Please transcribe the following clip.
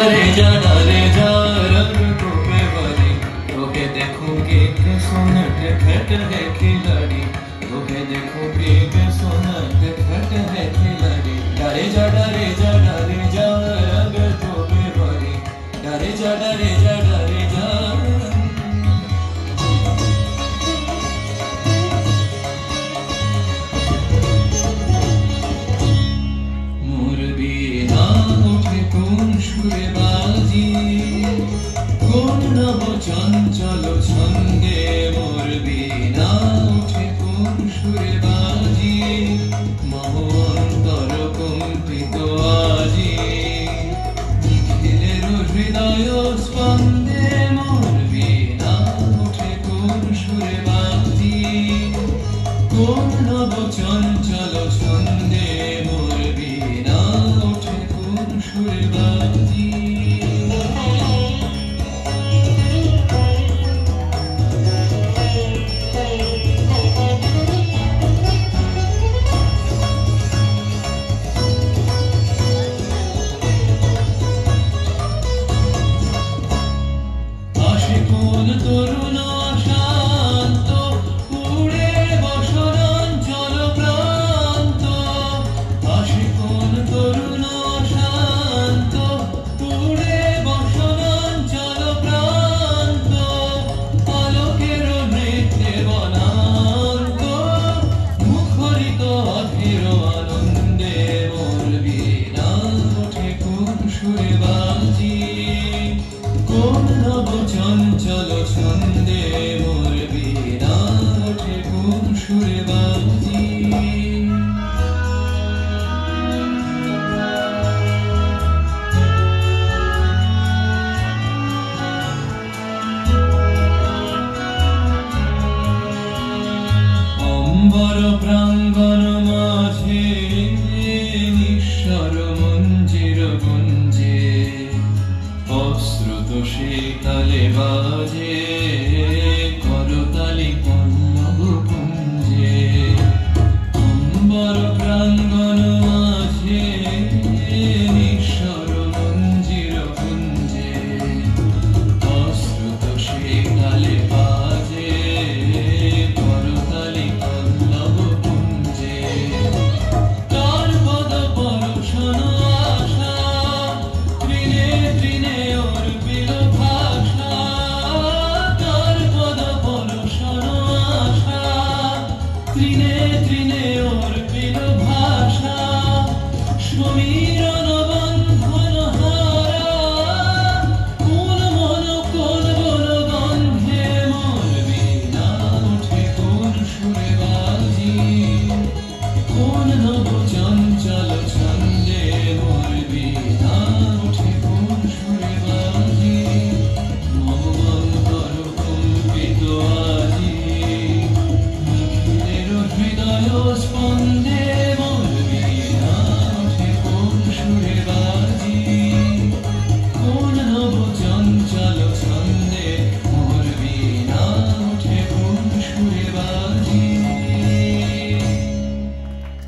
रे जा रे जा रंग को बेवारी तोहे देखूंगी के सोनट खट है खिलाड़ी तोहे देखूंगी के सोनट खट है खिलाड़ी डरे जा रंग को बेवारी डरे जा मोर बिना उठे कोन सुरे बाजी কোন নব চঞ্চল ছন্দে মোর বিনা উঠে কোন সুরে বাজি মহ অন্তর কম্পিত আজি নিখিলের হৃদয় স্পন্দে মোর বিনা উঠে কোন সুরে বাজি কোন নব চঞ্চল ছন্দে মোর বিনা উঠে কোন সুরে বাজি কোন তরুণ শান্ত উড়ে বসনাঞ্চল প্রান্ত আসে কোন তরুণ শান্ত উড়ে বসনাঞ্চল প্রান্ত আলোকের নৃত্যে বনান্ত মুখরিত অধীর আনন্দে মোর বিনা ওঠে কোন সুরে বাজি কোন নব চঞ্চল ছন্দে মোর বিনা ওঠে কোন সুরে বাজি অম্বর প্রাঙ্গণ মাঝে নিঃস্বর মঞ্জির গুঞ্জে অশ্রুত শীতলে বাজে